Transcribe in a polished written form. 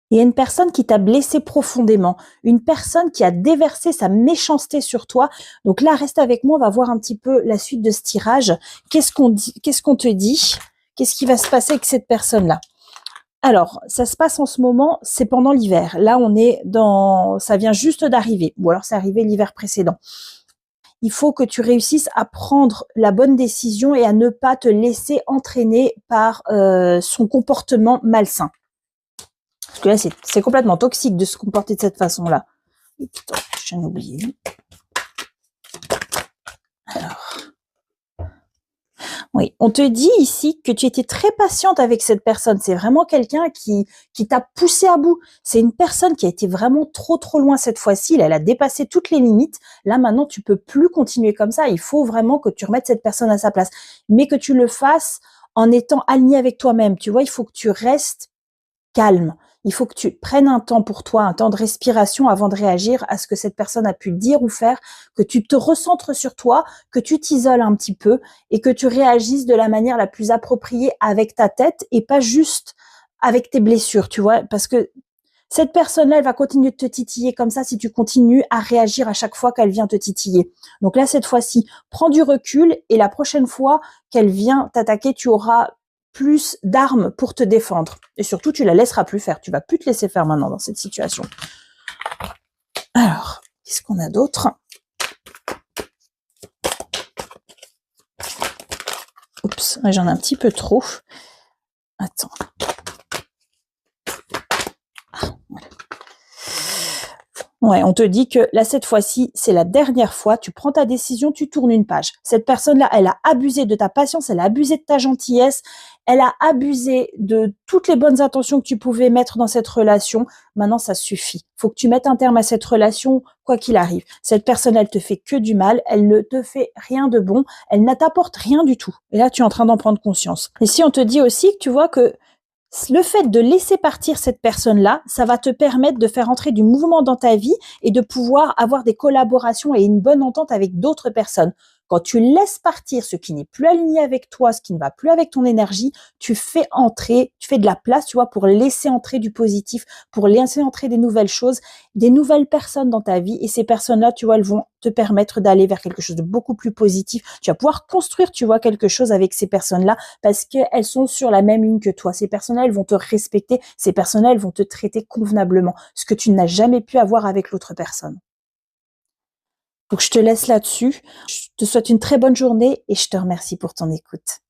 Il y a une personne qui t'a blessé profondément, une personne qui a déversé sa méchanceté sur toi. Donc là, reste avec moi, on va voir un petit peu la suite de ce tirage. Qu'est-ce qu'on dit, qu'est-ce qu'on te dit? Qu'est-ce qui va se passer avec cette personne-là? Alors, ça se passe en ce moment, c'est pendant l'hiver. Là, ça vient juste d'arriver, ou alors c'est arrivé l'hiver précédent. Il faut que tu réussisses à prendre la bonne décision et à ne pas te laisser entraîner par son comportement malsain. Parce que là, c'est complètement toxique de se comporter de cette façon-là. Putain, je viens d'oublier. Alors, oui, on te dit ici que tu étais très patiente avec cette personne. C'est vraiment quelqu'un qui t'a poussé à bout. C'est une personne qui a été vraiment trop loin cette fois-ci. Elle a dépassé toutes les limites. Là, maintenant, tu peux plus continuer comme ça. Il faut vraiment que tu remettes cette personne à sa place. Mais que tu le fasses en étant aligné avec toi-même. Tu vois, il faut que tu restes calme. Il faut que tu prennes un temps pour toi, un temps de respiration avant de réagir à ce que cette personne a pu dire ou faire, que tu te recentres sur toi, que tu t'isoles un petit peu et que tu réagisses de la manière la plus appropriée avec ta tête et pas juste avec tes blessures, tu vois, parce que cette personne-là, elle va continuer de te titiller comme ça si tu continues à réagir à chaque fois qu'elle vient te titiller. Donc là, cette fois-ci, prends du recul et la prochaine fois qu'elle vient t'attaquer, tu auras plus d'armes pour te défendre. Et surtout, tu la laisseras plus faire. Tu vas plus te laisser faire maintenant dans cette situation. Alors, qu'est-ce qu'on a d'autre? Oups, j'en ai un petit peu trop. Attends. Ouais, on te dit que là, cette fois-ci, c'est la dernière fois, tu prends ta décision, tu tournes une page. Cette personne-là, elle a abusé de ta patience, elle a abusé de ta gentillesse, elle a abusé de toutes les bonnes intentions que tu pouvais mettre dans cette relation. Maintenant, ça suffit. Faut que tu mettes un terme à cette relation, quoi qu'il arrive. Cette personne, elle te fait que du mal, elle ne te fait rien de bon, elle ne t'apporte rien du tout. Et là, tu es en train d'en prendre conscience. Et si on te dit aussi que tu vois que le fait de laisser partir cette personne-là, ça va te permettre de faire entrer du mouvement dans ta vie et de pouvoir avoir des collaborations et une bonne entente avec d'autres personnes. Quand tu laisses partir ce qui n'est plus aligné avec toi, ce qui ne va plus avec ton énergie, tu fais entrer, tu fais de la place, tu vois, pour laisser entrer du positif, pour laisser entrer des nouvelles choses, des nouvelles personnes dans ta vie. Et ces personnes-là, tu vois, elles vont te permettre d'aller vers quelque chose de beaucoup plus positif. Tu vas pouvoir construire, tu vois, quelque chose avec ces personnes-là parce qu'elles sont sur la même ligne que toi. Ces personnes-là, elles vont te respecter. Ces personnes-là, elles vont te traiter convenablement, ce que tu n'as jamais pu avoir avec l'autre personne. Donc, je te laisse là-dessus. Je te souhaite une très bonne journée et je te remercie pour ton écoute.